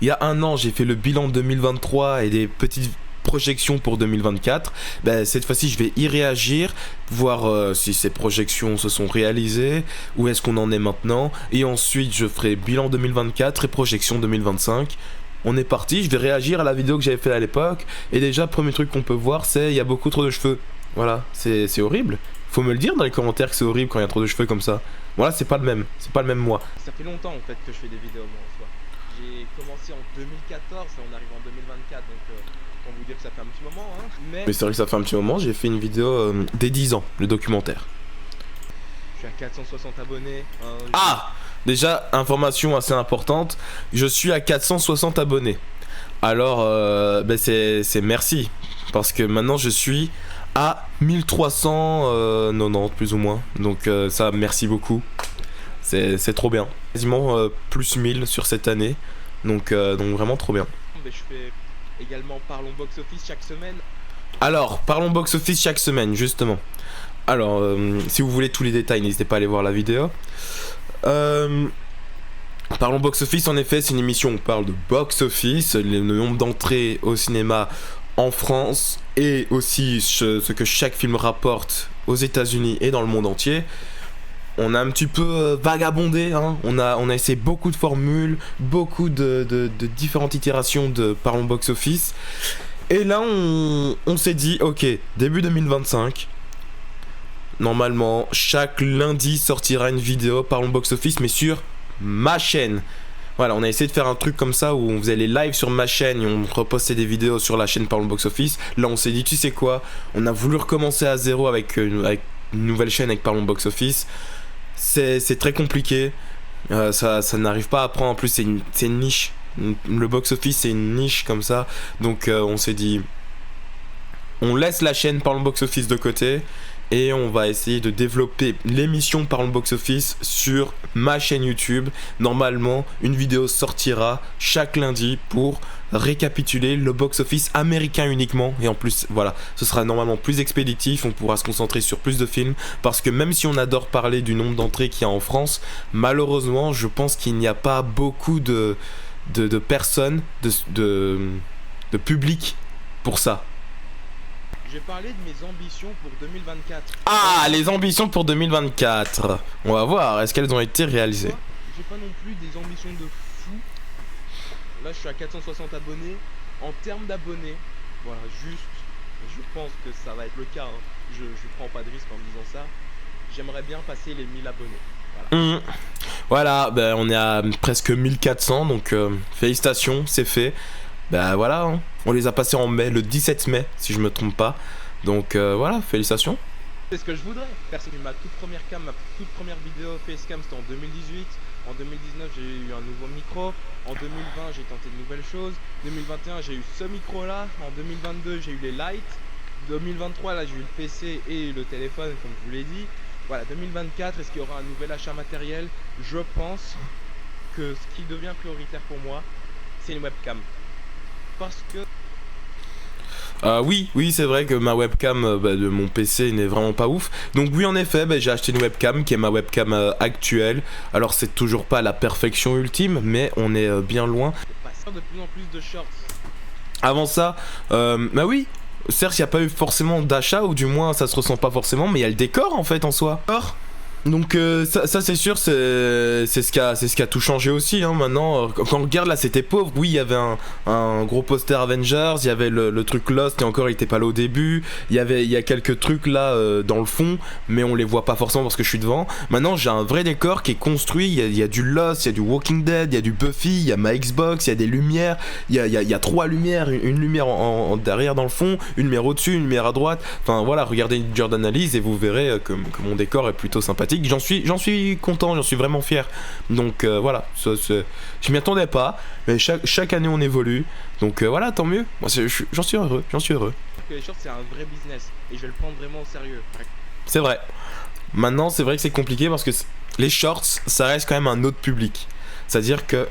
il y a un an j'ai fait le bilan de 2023 et des petites projections pour 2024, ben, cette fois-ci je vais y réagir, voir si ces projections se sont réalisées, où est-ce qu'on en est maintenant, et ensuite je ferai bilan 2024 et projection 2025. On est parti, je vais réagir à la vidéo que j'avais fait à l'époque, et déjà premier truc qu'on peut voir c'est il y a beaucoup trop de cheveux. Voilà, c'est horrible. Faut me le dire dans les commentaires que c'est horrible quand il y a trop de cheveux comme ça. Voilà, c'est pas le même moi. Ça fait longtemps en fait que je fais des vidéos moi en soi. J'ai commencé en 2014 et on arrive en 2024 donc autant vous dire que ça fait un petit moment hein. Mais c'est vrai que ça fait un petit moment, j'ai fait une vidéo des 10 ans, le documentaire. Je suis à 460 abonnés. Ah, déjà, information assez importante, je suis à 460 abonnés. Alors, ben c'est merci, parce que maintenant je suis à 1390 plus ou moins. Donc ça, merci beaucoup. C'est trop bien. Quasiment plus 1000 sur cette année. Donc vraiment trop bien. Mais je fais également Parlons Box Office chaque semaine. Alors, parlons box office chaque semaine, justement. Alors, si vous voulez tous les détails, n'hésitez pas à aller voir la vidéo. Parlons box office, en effet, c'est une émission où on parle de box office, le nombre d'entrées au cinéma en France et aussi ce que chaque film rapporte aux États-Unis et dans le monde entier. On a un petit peu vagabondé, hein. On a essayé beaucoup de formules, beaucoup de différentes itérations de Parlons box office. Et là, on s'est dit, ok, début 2025. Normalement, chaque lundi sortira une vidéo Parlons box office, mais sur ma chaîne. Voilà, on a essayé de faire un truc comme ça où on faisait les lives sur ma chaîne et on repostait des vidéos sur la chaîne Parlons box office. Là, on s'est dit, tu sais quoi, on a voulu recommencer à zéro avec une nouvelle chaîne avec Parlons box office. C'est très compliqué. Ça n'arrive pas à prendre. En plus, c'est une niche. Le box office, c'est une niche comme ça. Donc, on s'est dit, on laisse la chaîne Parlons box office de côté. Et on va essayer de développer l'émission Parlons box office sur ma chaîne YouTube. Normalement, une vidéo sortira chaque lundi pour récapituler le box office américain uniquement. Et en plus, voilà, ce sera normalement plus expéditif. On pourra se concentrer sur plus de films. Parce que même si on adore parler du nombre d'entrées qu'il y a en France, malheureusement, je pense qu'il n'y a pas beaucoup de personnes, de public pour ça. Je vais parler de mes ambitions pour 2024. Ah, les ambitions pour 2024. On va voir, est-ce qu'elles ont été réalisées? J'ai pas non plus des ambitions de fou. Là, je suis à 460 abonnés. En termes d'abonnés, voilà, juste, je pense que ça va être le cas. Hein. Je prends pas de risque en disant ça. J'aimerais bien passer les 1000 abonnés. Voilà, Voilà, ben, on est à presque 1400, donc félicitations, c'est fait. Bah voilà, hein. On les a passés en mai, le 17 mai, si je me trompe pas. Donc voilà, félicitations. c'est ce que je voudrais. Personne, ma toute première cam, ma toute première vidéo facecam, c'était en 2018. En 2019, j'ai eu un nouveau micro. En 2020, j'ai tenté de nouvelles choses. 2021, j'ai eu ce micro-là. En 2022, j'ai eu les lights. 2023, là, j'ai eu le PC et le téléphone, comme je vous l'ai dit. Voilà, 2024, est-ce qu'il y aura un nouvel achat matériel? Je pense que ce qui devient prioritaire pour moi, c'est une webcam. Parce que oui, c'est vrai que ma webcam de mon PC n'est vraiment pas ouf. Donc oui, en effet, j'ai acheté une webcam qui est ma webcam actuelle. Alors c'est toujours pas la perfection ultime, mais on est bien loin. pas ça de plus en plus de shorts. Avant ça, oui, certes, il n'y a pas eu forcément d'achat, ou du moins ça se ressent pas forcément, mais il y a le décor en fait en soi. Donc ça c'est sûr, c'est ce qui a tout changé aussi, hein, maintenant. Quand on regarde là, c'était pauvre. Oui, il y avait un gros poster Avengers, il y avait le truc Lost, et encore il était pas là au début. Il y a quelques trucs là dans le fond, mais on les voit pas forcément parce que je suis devant. Maintenant j'ai un vrai décor qui est construit. Il y a du Lost, il y a du Walking Dead, il y a du Buffy, il y a ma Xbox, il y a des lumières, il y a 3 lumières, une lumière derrière dans le fond, une lumière au-dessus, une lumière à droite. Enfin voilà, regardez une dure d'analyse et vous verrez que mon décor est plutôt sympathique. J'en suis content, j'en suis vraiment fier. Donc voilà, je m'y attendais pas, mais chaque année on évolue. Donc voilà, tant mieux. Moi, j'en suis heureux. Que les shorts, c'est un vrai business et je vais le prendre vraiment au sérieux. C'est vrai. Maintenant, c'est vrai que c'est compliqué parce que les shorts, ça reste quand même un autre public. C'est-à-dire que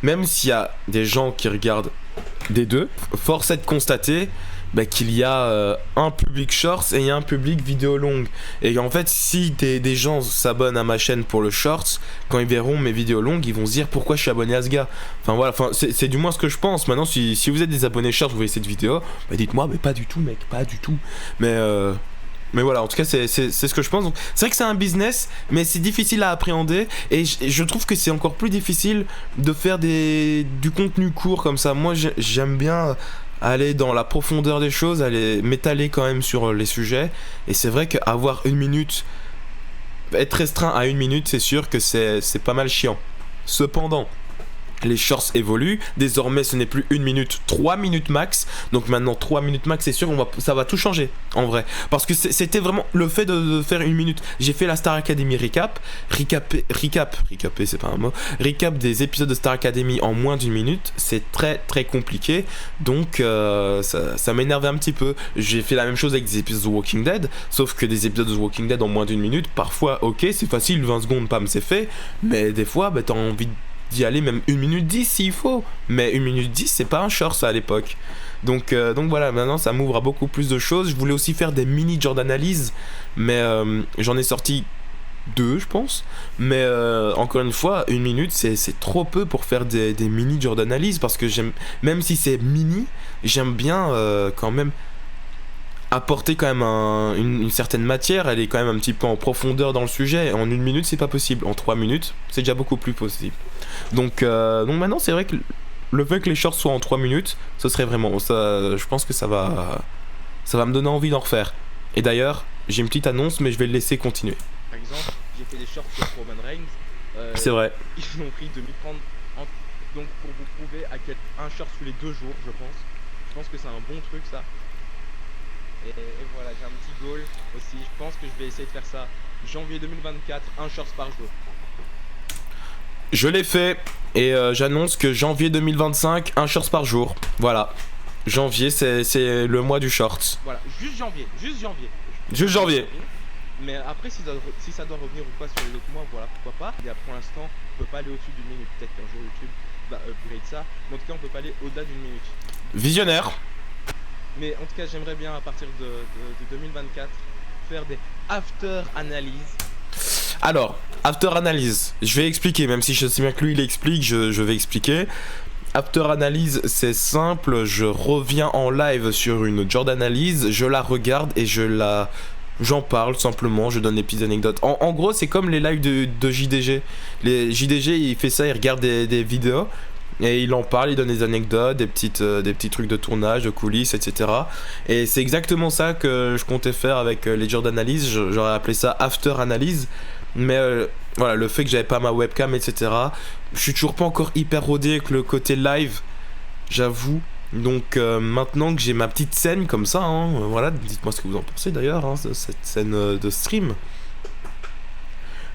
même s'il y a des gens qui regardent des deux, force est de constater bah, qu'il y a un public shorts et il y a un public vidéo longue. Et en fait, si des gens s'abonnent à ma chaîne pour le shorts, quand ils verront mes vidéos longues, ils vont se dire pourquoi je suis abonné à ce gars. Enfin voilà, c'est du moins ce que je pense. Maintenant, si vous êtes des abonnés shorts, vous voyez cette vidéo, bah, dites-moi, mais pas du tout, mec, pas du tout. Mais voilà, en tout cas, c'est ce que je pense. Donc, c'est vrai que c'est un business, mais c'est difficile à appréhender. Et je trouve que c'est encore plus difficile de faire du contenu court comme ça. Moi, j'aime bien aller dans la profondeur des choses, aller m'étaler quand même sur les sujets. Et c'est vrai qu'avoir une minute, être restreint à une minute, c'est sûr que c'est pas mal chiant. Cependant, les shorts évoluent, désormais ce n'est plus 1 minute, 3 minutes max. Donc maintenant 3 minutes max, c'est sûr, ça va tout changer en vrai. Parce que c'était vraiment le fait de faire 1 minute. J'ai fait la Star Academy recap c'est pas un mot. Recap des épisodes de Star Academy en moins d'1 minute, c'est très très compliqué. Donc ça m'énervait un petit peu. J'ai fait la même chose avec des épisodes de Walking Dead, sauf que des épisodes de Walking Dead en moins d'1 minute, parfois ok, c'est facile, 20 secondes, pam, c'est fait. Mais des fois, t'as envie d'y aller même 1 minute 10 s'il faut, mais 1 minute 10 c'est pas un short ça à l'époque, donc voilà, maintenant ça m'ouvre à beaucoup plus de choses. Je voulais aussi faire des mini job d'analyse, mais j'en ai sorti 2 je pense, mais encore une fois 1 minute c'est trop peu pour faire des mini job d'analyse, parce que même si c'est mini, j'aime bien quand même apporter quand même une certaine matière. Elle est quand même un petit peu en profondeur dans le sujet. En 1 minute c'est pas possible, en 3 minutes c'est déjà beaucoup plus possible. Donc maintenant c'est vrai que le fait que les shorts soient en 3 minutes, ce serait vraiment ça, je pense que ça va me donner envie d'en refaire. Et d'ailleurs j'ai une petite annonce, mais je vais le laisser continuer. Par exemple, j'ai fait des shorts sur Roman Reigns, c'est vrai, ils ont pris 2030 donc pour vous prouver à quel un short tous les 2 jours, je pense que c'est un bon truc ça. Et voilà, j'ai un petit goal aussi, je pense que je vais essayer de faire ça janvier 2024, un shorts par jour. Je l'ai fait, et j'annonce que janvier 2025, un shorts par jour. Voilà, janvier c'est le mois du shorts. Voilà, juste janvier. Mais après si ça doit revenir ou pas sur les autres mois, voilà, pourquoi pas. Et pour l'instant on peut pas aller au-dessus d'1 minute, peut-être qu'un jour YouTube va upgrade ça, mais en tout cas on peut pas aller au-delà d'1 minute. Visionnaire. Mais en tout cas j'aimerais bien à partir de 2024 faire des after analyses. Alors, after analyse, je vais expliquer, même si je sais bien que lui il explique, je vais expliquer. After analyse, c'est simple, je reviens en live sur une job d'analyse, je la regarde et j'en parle simplement, je donne des petites anecdotes. En gros, c'est comme les lives de JDG. Les JDG, il fait ça, il regarde des vidéos et il en parle, il donne des anecdotes, des petits trucs de tournage, de coulisses, etc. Et c'est exactement ça que je comptais faire avec les job d'analyse. J'aurais appelé ça after analyse. Mais voilà, le fait que j'avais pas ma webcam, etc. Je suis toujours pas encore hyper rodé avec le côté live, j'avoue. Donc maintenant que j'ai ma petite scène comme ça, voilà, dites-moi ce que vous en pensez d'ailleurs, de cette scène de stream.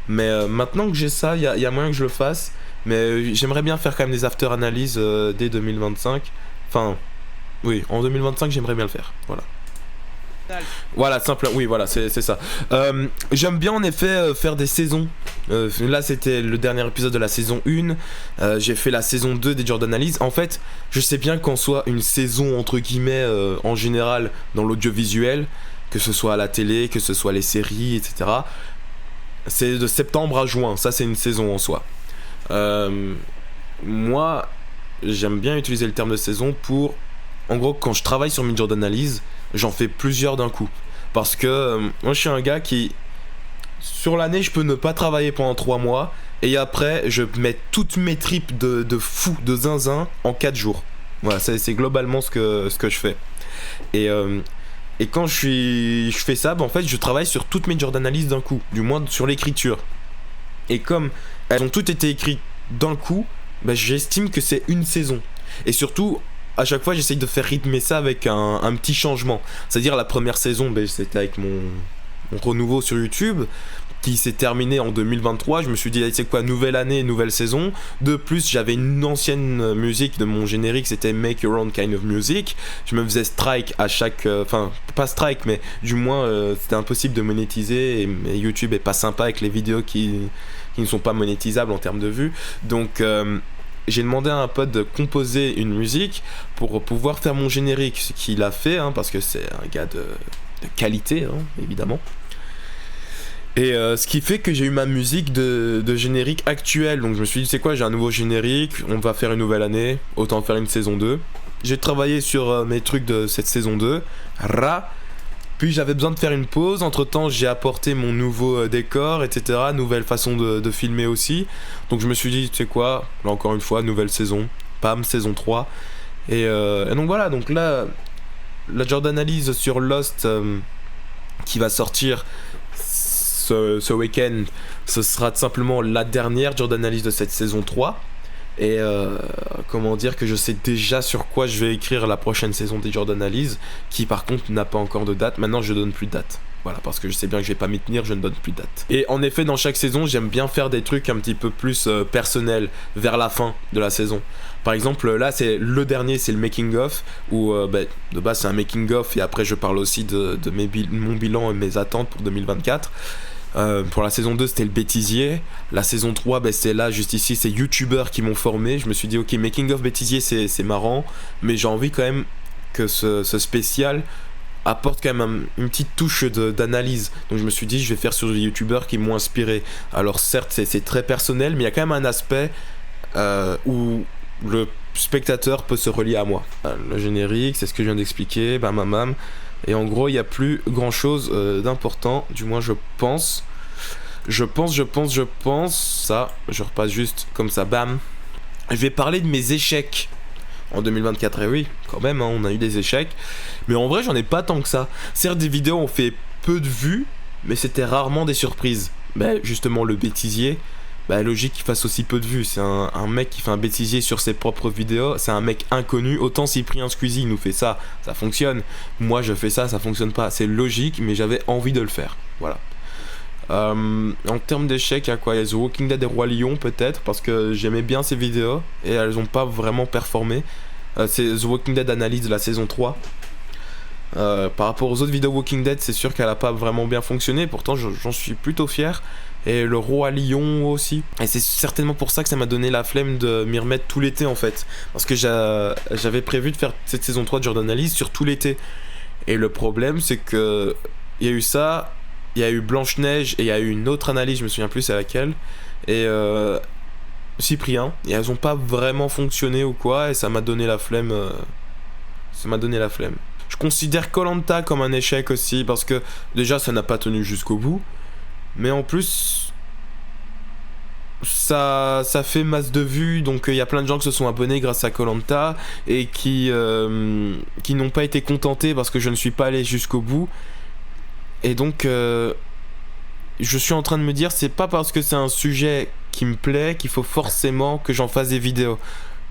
Mais maintenant que j'ai ça, il y a moyen que je le fasse. Mais j'aimerais bien faire quand même des after analyses dès 2025. Enfin, oui, en 2025 j'aimerais bien le faire, voilà. Voilà, simple, oui, voilà, c'est ça. J'aime bien en effet faire des saisons. Là, c'était le dernier épisode de la saison 1. J'ai fait la saison 2 des job d'analyse. En fait, je sais bien qu'en soit une saison, entre guillemets, en général, dans l'audiovisuel, que ce soit à la télé, que ce soit les séries, etc. C'est de septembre à juin, ça c'est une saison en soi. Moi, j'aime bien utiliser le terme de saison pour... En gros, quand je travaille sur mes job d'analyse, j'en fais plusieurs d'un coup. Parce que moi je suis un gars qui, sur l'année, je peux ne pas travailler pendant 3 mois. Et après, je mets toutes mes tripes de fou, de zinzin en 4 jours. Voilà, c'est globalement ce que je fais. Et quand je fais ça, en fait, je travaille sur toutes mes job d'analyse d'un coup. Du moins sur l'écriture. Et comme elles ont toutes été écrites d'un coup, j'estime que c'est une saison. Et surtout... À chaque fois, j'essaye de faire rythmer ça avec un petit changement. C'est-à-dire, la première saison, c'était avec mon renouveau sur YouTube, qui s'est terminé en 2023. Je me suis dit, c'est quoi, nouvelle année, nouvelle saison. De plus, j'avais une ancienne musique de mon générique, c'était Make Your Own Kind of Music. Je me faisais strike à chaque... Enfin, pas strike, mais du moins, c'était impossible de monétiser. Et YouTube est pas sympa avec les vidéos qui ne sont pas monétisables en termes de vues. Donc... j'ai demandé à un pote de composer une musique pour pouvoir faire mon générique, ce qu'il a fait, hein, parce que c'est un gars de qualité, hein, évidemment. Et ce qui fait que j'ai eu ma musique de générique actuelle. Donc je me suis dit, c'est quoi, j'ai un nouveau générique, on va faire une nouvelle année, autant faire une saison 2. J'ai travaillé sur mes trucs de cette saison 2. Puis j'avais besoin de faire une pause. Entre temps, j'ai apporté mon nouveau décor, etc. Nouvelle façon de filmer aussi. Donc je me suis dit, tu sais quoi, là encore une fois, nouvelle saison. Pam, saison 3. Et donc voilà, donc là, la Jordan Analyse sur Lost qui va sortir ce week-end, ce sera tout simplement la dernière Jordan Analyse de cette saison 3. Et comment dire que je sais déjà sur quoi je vais écrire la prochaine saison des Jordan Analyse, qui par contre n'a pas encore de date. Maintenant je donne plus de date. Voilà, parce que je sais bien que je vais pas m'y tenir, je ne donne plus de date. Et en effet, dans chaque saison, j'aime bien faire des trucs un petit peu plus personnels vers la fin de la saison. Par exemple, là, c'est le dernier, c'est le making of, où de base c'est un making of, et après je parle aussi de mon bilan et mes attentes pour 2024. Pour la saison 2 c'était le bêtisier. La saison 3 c'est là juste ici, c'est youtubeurs qui m'ont formé. Je me suis dit ok, making of bêtisier c'est marrant, mais j'ai envie quand même que ce spécial apporte quand même une petite touche d'analyse. Donc je me suis dit je vais faire sur des youtubeurs qui m'ont inspiré. Alors certes c'est très personnel, mais il y a quand même un aspect où le spectateur peut se relier à moi. Le générique, c'est ce que je viens d'expliquer, bam. Et en gros, il n'y a plus grand chose d'important, du moins je pense. Ça, je repasse juste comme ça, bam. Je vais parler de mes échecs en 2024. Et oui, quand même, hein, on a eu des échecs. Mais en vrai, j'en ai pas tant que ça. Certes, des vidéos ont fait peu de vues, mais c'était rarement des surprises. Justement, le bêtisier. Logique qu'il fasse aussi peu de vues. C'est un mec qui fait un bêtisier sur ses propres vidéos. C'est un mec inconnu. Autant Cyprien Squeezie nous fait ça, ça fonctionne. Moi je fais ça, ça fonctionne pas. C'est logique, mais j'avais envie de le faire. Voilà. En termes d'échecs, il y a quoi? Il y a The Walking Dead et Roi Lion peut-être, parce que j'aimais bien ces vidéos et elles ont pas vraiment performé. C'est The Walking Dead Analyse de la saison 3. Par rapport aux autres vidéos Walking Dead, c'est sûr qu'elle a pas vraiment bien fonctionné. Pourtant j'en suis plutôt fier. Et le Roi Lion aussi. Et c'est certainement pour ça que ça m'a donné la flemme de m'y remettre tout l'été en fait. Parce que j'avais prévu de faire cette saison 3 de Jordan Analyse sur tout l'été. Et le problème c'est que il y a eu ça, il y a eu Blanche-Neige et il y a eu une autre analyse, je me souviens plus c'est laquelle. Et Cyprien. Et elles ont pas vraiment fonctionné ou quoi. Et ça m'a donné la flemme. Je considère Koh-Lanta comme un échec aussi. Parce que déjà ça n'a pas tenu jusqu'au bout. Mais en plus, ça fait masse de vues, donc il y a plein de gens qui se sont abonnés grâce à Koh-Lanta et qui n'ont pas été contentés parce que je ne suis pas allé jusqu'au bout. Et donc, je suis en train de me dire, c'est pas parce que c'est un sujet qui me plaît qu'il faut forcément que j'en fasse des vidéos.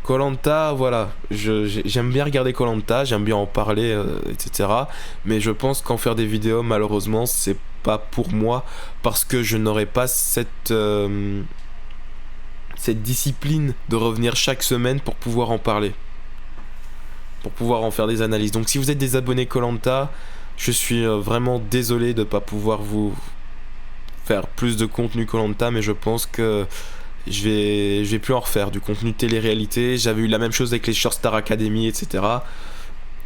Koh-Lanta, voilà, j'aime bien regarder Koh-Lanta, j'aime bien en parler, etc. Mais je pense qu'en faire des vidéos, malheureusement, c'est pas pour moi, parce que je n'aurais pas cette discipline de revenir chaque semaine pour pouvoir en parler, pour pouvoir en faire des analyses. Donc si vous êtes des abonnés Koh-Lanta, je suis vraiment désolé de ne pas pouvoir vous faire plus de contenu Koh-Lanta, mais je pense que je vais plus en refaire du contenu télé-réalité. J'avais eu la même chose avec les Short Star Academy, etc.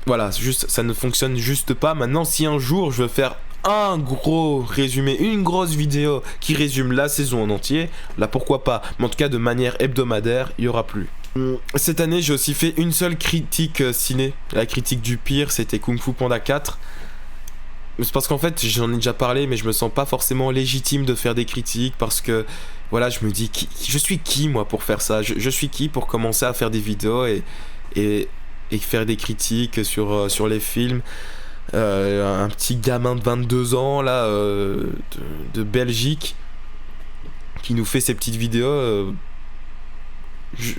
Voilà, juste, ça ne fonctionne juste pas. Maintenant, si un jour je veux faire un gros résumé, une grosse vidéo qui résume la saison en entier, là pourquoi pas, mais en tout cas de manière hebdomadaire, il y aura plus. Cette année j'ai aussi fait une seule critique ciné, la critique du pire, c'était Kung Fu Panda 4. C'est parce qu'en fait j'en ai déjà parlé, mais je me sens pas forcément légitime de faire des critiques, parce que voilà, je me dis, je suis qui moi pour faire ça, je suis qui pour commencer à faire des vidéos et faire des critiques sur les films. Un petit gamin de 22 ans là de Belgique qui nous fait ces petites vidéos,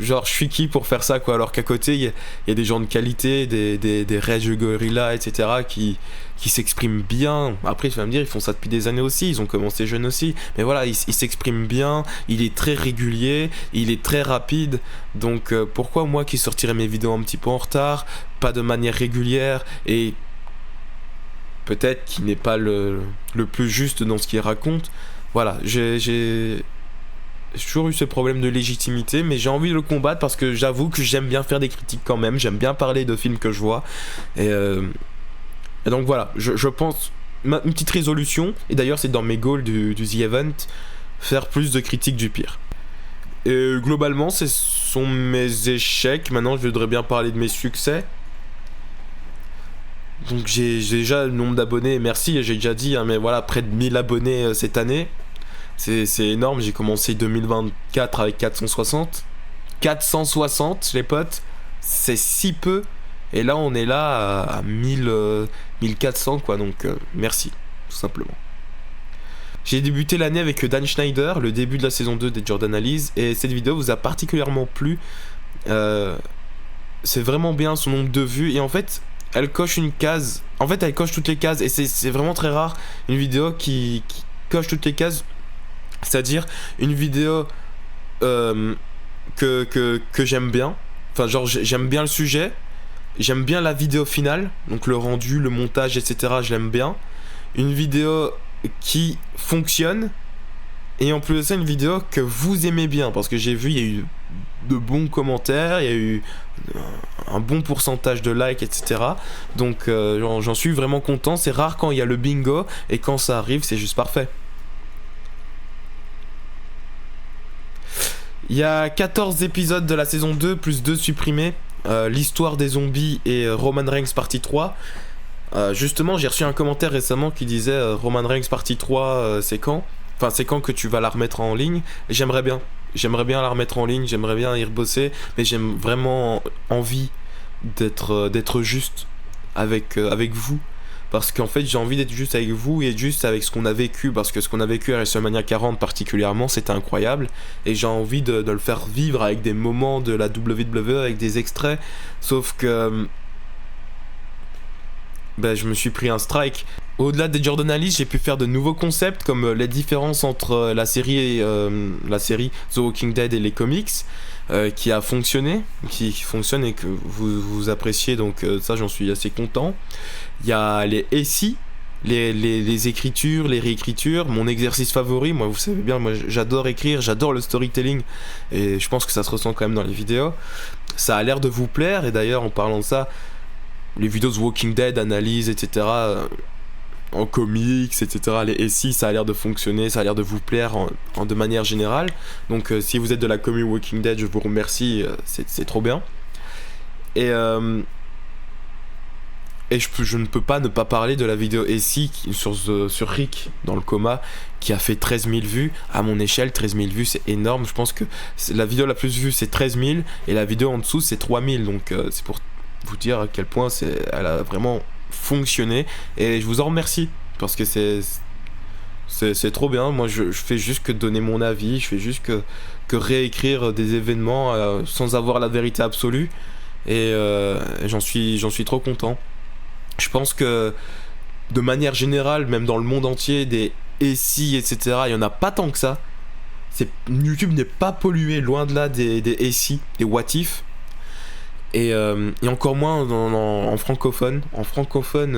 genre je suis qui pour faire ça quoi, alors qu'à côté il y a des gens de qualité, des Rage Gorilla, etc. qui s'expriment bien. Après tu vas me dire, ils font ça depuis des années aussi, ils ont commencé jeunes aussi, mais voilà, ils s'expriment bien, il est très régulier, il est très rapide. Donc pourquoi moi qui sortirais mes vidéos un petit peu en retard, pas de manière régulière, et peut-être qu'il n'est pas le plus juste dans ce qu'il raconte. Voilà, j'ai J'ai toujours eu ce problème de légitimité, mais j'ai envie de le combattre parce que j'avoue que j'aime bien faire des critiques quand même, j'aime bien parler de films que je vois. Et donc voilà, je pense, une petite résolution, et d'ailleurs c'est dans mes goals du The Event, faire plus de critiques du pire. Et globalement, ce sont mes échecs. Maintenant, je voudrais bien parler de mes succès. Donc j'ai déjà le nombre d'abonnés, merci, j'ai déjà dit, hein, mais voilà, près de 1000 abonnés cette année. C'est énorme, j'ai commencé 2024 avec 460. 460 les potes, c'est si peu. Et là on est là à 1400 quoi, donc merci, tout simplement. J'ai débuté l'année avec Dan Schneider, le début de la saison 2 des Jordanalies, et cette vidéo vous a particulièrement plu. C'est vraiment bien son nombre de vues, et en fait elle coche une case. En fait elle coche toutes les cases, et c'est vraiment très rare une vidéo qui coche toutes les cases. C'est-à-dire une vidéo que j'aime bien. Enfin genre j'aime bien le sujet, j'aime bien la vidéo finale, donc le rendu, le montage, etc. Je l'aime bien. Une vidéo qui fonctionne, et en plus de ça une vidéo que vous aimez bien, parce que j'ai vu il y a eu de bons commentaires, il y a eu un bon pourcentage de likes, etc. Donc j'en suis vraiment content. C'est rare quand il y a le bingo, et quand ça arrive c'est juste parfait. Il y a 14 épisodes de la saison 2, plus 2 supprimés. L'histoire des zombies et Roman Reigns partie 3. Justement, j'ai reçu un commentaire récemment qui disait Roman Reigns partie 3, c'est quand ? Enfin, c'est quand que tu vas la remettre en ligne ? J'aimerais bien la remettre en ligne, j'aimerais bien y rebosser, mais j'ai vraiment envie d'être juste avec vous. Parce qu'en fait j'ai envie d'être juste avec vous et juste avec ce qu'on a vécu, parce que ce qu'on a vécu à WrestleMania 40 particulièrement c'était incroyable, et j'ai envie de le faire vivre avec des moments de la WWE, avec des extraits, sauf que je me suis pris un strike. Au-delà des Jordanalies, j'ai pu faire de nouveaux concepts comme les différences entre la série The Walking Dead et les comics, qui fonctionne et que vous appréciez, donc ça j'en suis assez content. Il y a les SI, les écritures, les réécritures, mon exercice favori. Moi vous savez bien, moi j'adore écrire, j'adore le storytelling, et je pense que ça se ressent quand même dans les vidéos. Ça a l'air de vous plaire, et d'ailleurs en parlant de ça, les vidéos de Walking Dead, analyse, etc., en comics, etc., les SI, ça a l'air de fonctionner, ça a l'air de vous plaire de manière générale. Donc si vous êtes de la commu Walking Dead, je vous remercie, c'est trop bien. Et je ne peux pas ne pas parler de la vidéo SI sur Rick dans le coma, qui a fait 13 000 vues. À mon échelle, 13 000 vues c'est énorme. Je pense que la vidéo la plus vue c'est 13 000, et la vidéo en dessous c'est 3 000. Donc c'est pour vous dire à quel point elle a vraiment fonctionné, et je vous en remercie, parce que c'est trop bien. Moi je fais juste que donner mon avis, je fais juste que réécrire des événements sans avoir la vérité absolue, et j'en suis trop content. Je pense que de manière générale, même dans le monde entier, des SI, etc., il n'y en a pas tant que ça. YouTube n'est pas pollué, loin de là, des SI, des what if. Et encore moins en francophone. En francophone,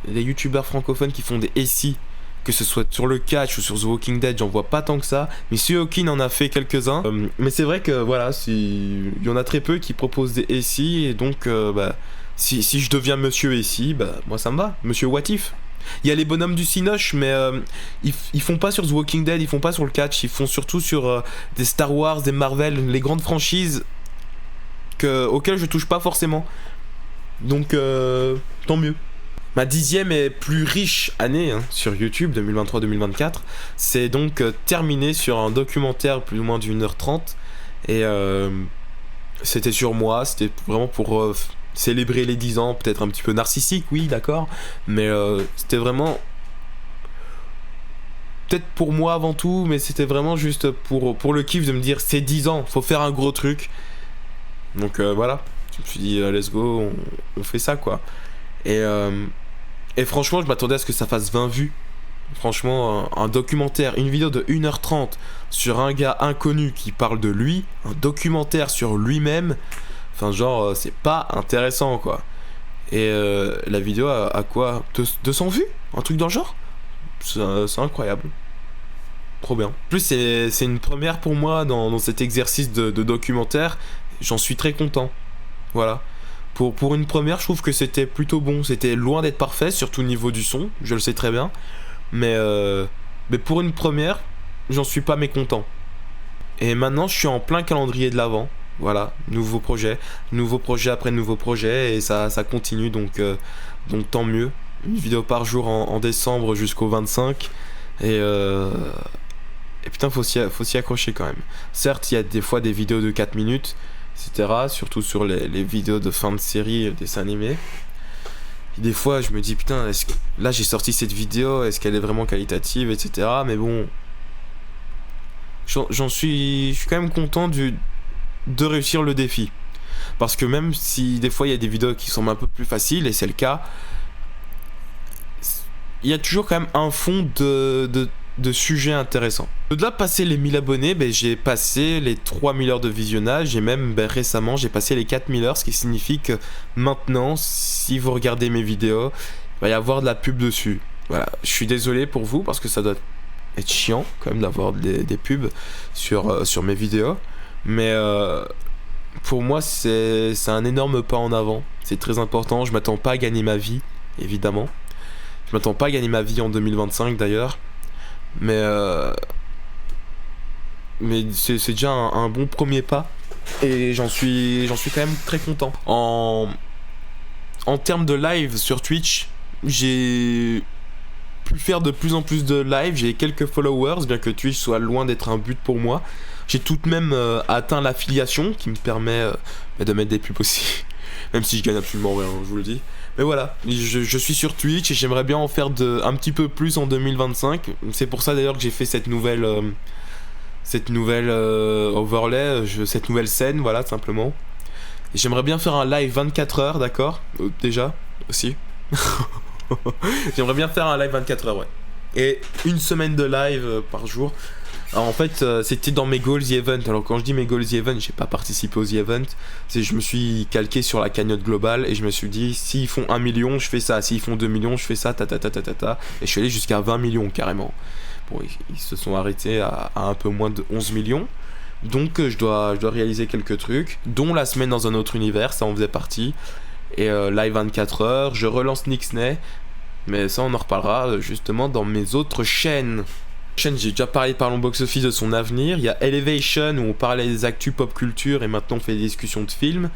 les youtubeurs francophones qui font des SI, que ce soit sur le catch ou sur The Walking Dead, j'en vois pas tant que ça. Monsieur Hawking en a fait quelques-uns. Mais c'est vrai que voilà, il y en a très peu qui proposent des SI, et donc si je deviens Monsieur SI, moi ça me va, Monsieur What If. Il y a les bonhommes du Cinoche, mais ils font pas sur The Walking Dead, ils font pas sur le catch, ils font surtout sur des Star Wars, des Marvel, les grandes franchises auxquelles je touche pas forcément. Donc tant mieux. Ma 10e et plus riche année sur YouTube, 2023-2024, c'est donc terminé sur un documentaire plus ou moins d'1h30, et c'était sur moi, c'était vraiment pour célébrer les 10 ans, peut-être un petit peu narcissique, oui d'accord, mais c'était vraiment peut-être pour moi avant tout, mais c'était vraiment juste pour le kiff de me dire c'est 10 ans, faut faire un gros truc. Donc voilà, je me suis dit let's go, on fait ça quoi. Et franchement je m'attendais à ce que ça fasse 20 vues. Franchement un documentaire, une vidéo de 1h30 sur un gars inconnu qui parle de lui, un documentaire sur lui-même, enfin genre c'est pas intéressant quoi. Et la vidéo a quoi, 200 vues, un truc dans le genre. C'est incroyable. trop bien. En plus, c'est une première pour moi dans cet exercice de documentaire. J'en suis très content. Voilà. Pour une première, je trouve que c'était plutôt bon. C'était loin d'être parfait, surtout au niveau du son, je le sais très bien. Mais pour une première, j'en suis pas mécontent. Et maintenant, je suis en plein calendrier de l'avant. Voilà, nouveau projet après nouveau projet, et ça continue, donc tant mieux. Une vidéo par jour en décembre jusqu'au 25. Et putain, faut s'y accrocher quand même. Certes, il y a des fois des vidéos de 4 minutes, etc. Surtout sur les vidéos de fin de série, dessins animés. Et des fois, je me dis, putain, là j'ai sorti cette vidéo, est-ce qu'elle est vraiment qualitative, etc. Mais bon, je suis quand même content de réussir le défi. Parce que même si des fois il y a des vidéos qui sont un peu plus faciles, et c'est le cas, il y a toujours quand même un fond de sujets intéressants. Au-delà de passer les 1000 abonnés, j'ai passé les 3000 heures de visionnage, et même récemment j'ai passé les 4000 heures, ce qui signifie que maintenant, si vous regardez mes vidéos, il va y avoir de la pub dessus. Voilà, je suis désolé pour vous parce que ça doit être chiant quand même d'avoir des pubs sur mes vidéos, mais pour moi c'est un énorme pas en avant, c'est très important. Je m'attends pas à gagner ma vie, évidemment. Je m'attends pas à gagner ma vie en 2025 d'ailleurs, mais c'est déjà un bon premier pas, et j'en suis quand même très content. En termes de live sur Twitch, j'ai pu faire de plus en plus de live, j'ai quelques followers, bien que Twitch soit loin d'être un but pour moi. J'ai tout de même atteint l'affiliation qui me permet de mettre des pubs aussi, même si je gagne absolument rien, je vous le dis. Mais voilà, je suis sur Twitch et j'aimerais bien en faire un petit peu plus en 2025. C'est pour ça d'ailleurs que j'ai fait cette nouvelle overlay, cette nouvelle scène, voilà, tout simplement. Et j'aimerais bien faire un live 24 heures, d'accord, déjà, aussi. J'aimerais bien faire un live 24 heures, ouais. Et une semaine de live par jour. Alors en fait, c'était dans mes goals The Event. Alors quand je dis mes goals The Event, j'ai pas participé aux The Event. Je me suis calqué sur la cagnotte globale et je me suis dit, s'ils font 1 million, je fais ça. S'ils font 2 millions, je fais ça, Et je suis allé jusqu'à 20 millions carrément. Bon, ils se sont arrêtés à un peu moins de 11 millions. Donc je dois réaliser quelques trucs, dont la semaine dans un autre univers, ça en faisait partie. Et live 24 heures, je relance Nixnay. Mais ça on en reparlera justement dans mes autres chaînes. J'ai déjà parlé par Box Office de son avenir. Il y a Elevation où on parlait des actus pop culture et maintenant on fait des discussions de films.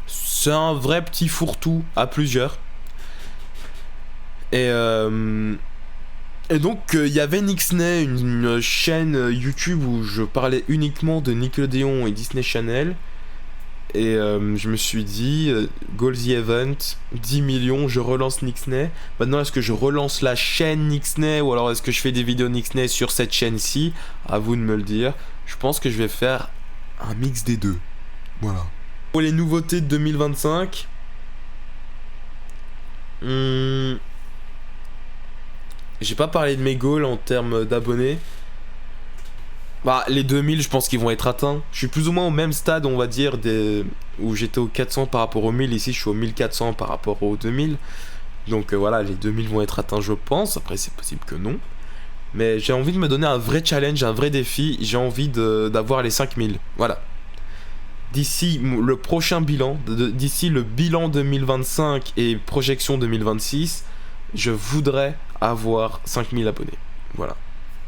C'est un vrai petit fourre-tout à plusieurs. Et donc il y avait Nixnay, une chaîne YouTube où je parlais uniquement de Nickelodeon et Disney Channel. Et je me suis dit, Goal The Event, 10 millions, je relance Nixnay. Maintenant, est-ce que je relance la chaîne Nixnay ou alors est-ce que je fais des vidéos Nixnay sur cette chaîne-ci? À vous de me le dire. Je pense que je vais faire un mix des deux. Voilà. Pour les nouveautés de 2025, j'ai pas parlé de mes goals en termes d'abonnés. Les 2000, je pense qu'ils vont être atteints. Je suis plus ou moins au même stade, on va dire, où j'étais au 400 par rapport aux 1000. Ici, je suis au 1400 par rapport aux 2000. Donc voilà, les 2000 vont être atteints, je pense. Après, c'est possible que non. Mais j'ai envie de me donner un vrai challenge, un vrai défi. J'ai envie d'avoir les 5000. Voilà. D'ici le prochain bilan, d'ici le bilan 2025 et projection 2026, je voudrais avoir 5000 abonnés. Voilà.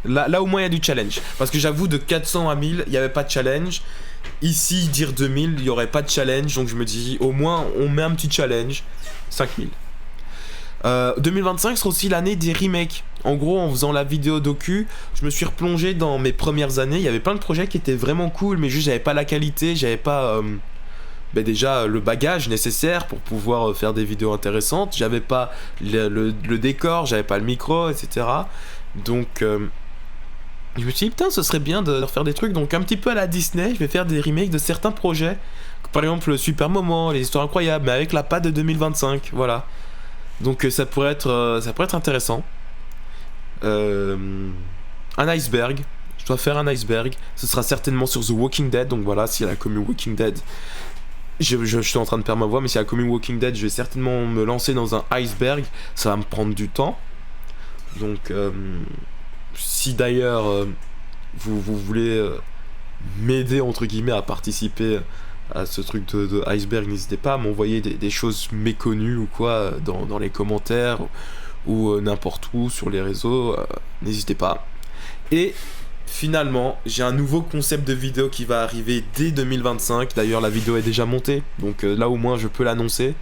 Là au moins il y a du challenge. Parce que j'avoue, de 400 à 1000, il n'y avait pas de challenge. Ici, dire 2000, il n'y aurait pas de challenge. Donc je me dis, au moins on met un petit challenge. 5000. 2025 sera aussi l'année des remakes. En gros, en faisant la vidéo docu, je me suis replongé dans mes premières années. Il y avait plein de projets qui étaient vraiment cool, mais juste j'avais pas la qualité, j'avais pas déjà le bagage nécessaire pour pouvoir faire des vidéos intéressantes. J'avais pas le décor, j'avais pas le micro, etc. Donc je me suis dit, putain, ce serait bien de faire des trucs. Donc un petit peu à la Disney, je vais faire des remakes de certains projets. Par exemple, le Super Moment, les histoires incroyables, mais avec la patte de 2025, voilà. Donc ça pourrait être intéressant. Un iceberg. Je dois faire un iceberg. Ce sera certainement sur The Walking Dead. Donc voilà, si la commune Walking Dead... Je suis en train de perdre ma voix, mais si la commune Walking Dead, je vais certainement me lancer dans un iceberg. Ça va me prendre du temps. Donc... si d'ailleurs vous voulez m'aider entre guillemets à participer à ce truc de iceberg, n'hésitez pas à m'envoyer des choses méconnues ou quoi dans les commentaires ou n'importe où sur les réseaux, n'hésitez pas. Et finalement, j'ai un nouveau concept de vidéo qui va arriver dès 2025. D'ailleurs, la vidéo est déjà montée, donc là au moins je peux l'annoncer.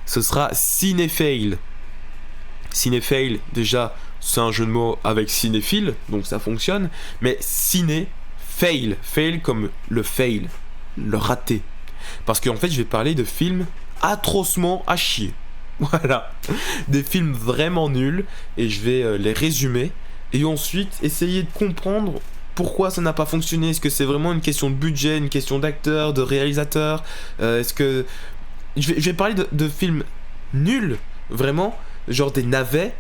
Ce sera Cinéfail. Cinéfail, déjà, c'est un jeu de mots avec cinéphile, donc ça fonctionne. Mais ciné-fail, fail comme le fail, le raté. Parce qu'en fait, je vais parler de films atrocement à chier. Voilà, des films vraiment nuls, et je vais les résumer. Et ensuite, essayer de comprendre pourquoi ça n'a pas fonctionné. Est-ce que c'est vraiment une question de budget, une question d'acteur, de réalisateur est-ce que... Je vais parler de films nuls, vraiment, genre des navets,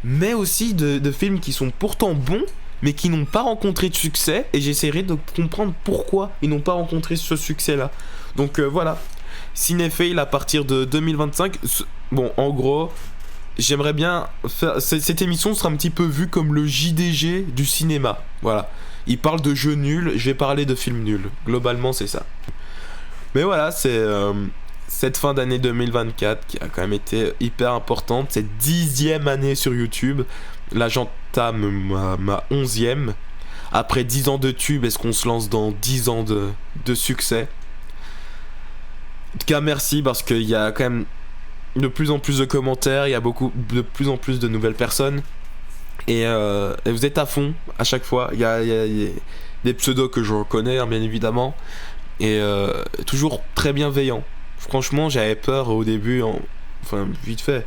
mais aussi de films qui sont pourtant bons, mais qui n'ont pas rencontré de succès, et j'essaierai de comprendre pourquoi ils n'ont pas rencontré ce succès-là. Donc voilà, Cinéfail à partir de 2025. Bon, en gros... J'aimerais bien faire... Cette émission sera un petit peu vue comme le JDG du cinéma. Voilà. Il parle de jeux nuls, je vais parler de films nuls. Globalement, c'est ça. Mais voilà, c'est cette fin d'année 2024 qui a quand même été hyper importante. Cette 10e année sur YouTube. Là, j'entame ma 11e. Après 10 ans de tube, est-ce qu'on se lance dans 10 ans de succès? En tout cas, merci parce qu'il y a quand même... de plus en plus de commentaires, il y a de plus en plus de nouvelles personnes, et vous êtes à fond à chaque fois. Il y a des pseudos que je reconnais, hein, bien évidemment, et toujours très bienveillant. Franchement, j'avais peur au début, enfin vite fait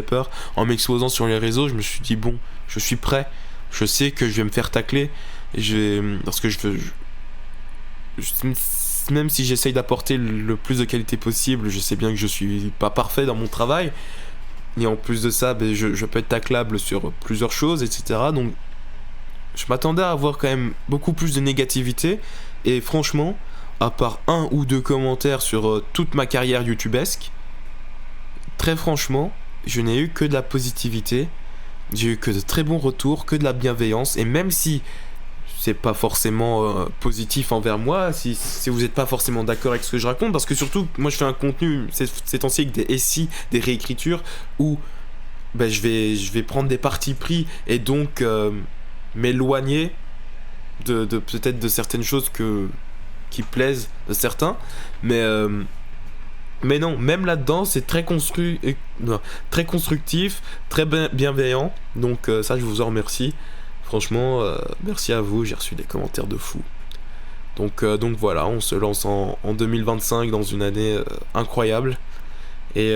peur, en m'exposant sur les réseaux. Je me suis dit bon, je suis prêt, je sais que je vais me faire tacler, et parce que même si j'essaye d'apporter le plus de qualité possible, je sais bien que je suis pas parfait dans mon travail. Et en plus de ça, je peux être taclable sur plusieurs choses, etc. Donc, je m'attendais à avoir quand même beaucoup plus de négativité. Et franchement, à part 1 ou 2 commentaires sur toute ma carrière youtubesque, très franchement, je n'ai eu que de la positivité. J'ai eu que de très bons retours, que de la bienveillance. Et même si... c'est pas forcément positif envers moi, si vous n'êtes pas forcément d'accord avec ce que je raconte, parce que surtout, moi je fais un contenu ces temps-ci avec des SI, des réécritures, où je vais prendre des partis pris et donc m'éloigner de peut-être de certaines choses qui plaisent de certains, mais non, même là-dedans, c'est très constructif, très bienveillant, donc ça je vous en remercie. Franchement, merci à vous, j'ai reçu des commentaires de fou. Donc voilà, on se lance en 2025 dans une année incroyable. Et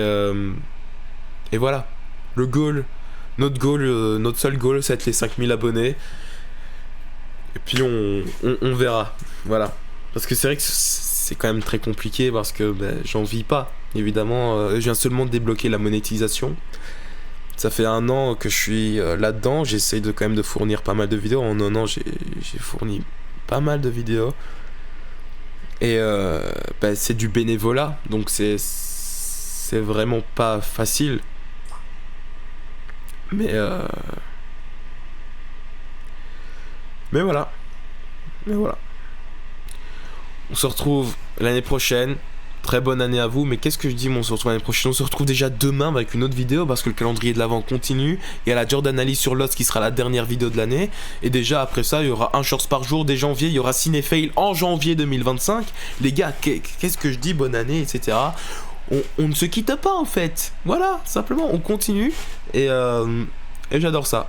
voilà, notre seul goal, c'est les 5000 abonnés. Et puis on verra, voilà. Parce que c'est vrai que c'est quand même très compliqué parce que j'en vis pas. Évidemment, je viens seulement de débloquer la monétisation. Ça fait 1 an que je suis là-dedans, j'essaye quand même de fournir pas mal de vidéos. En 1 an, j'ai fourni pas mal de vidéos. Et c'est du bénévolat, donc c'est vraiment pas facile. Mais voilà. On se retrouve l'année prochaine. Très bonne année à vous, mais qu'est-ce que je dis, on se retrouve l'année prochaine. On se retrouve déjà demain avec une autre vidéo parce que le calendrier de l'avant continue. Il y a la Jordan Ali sur Lost qui sera la dernière vidéo de l'année. Et déjà après ça, il y aura un shorts par jour dès janvier. Il y aura Cinéfail en janvier 2025. Les gars, qu'est-ce que je dis, bonne année, etc. On ne se quitte pas en fait. Voilà, simplement, on continue. Et j'adore ça.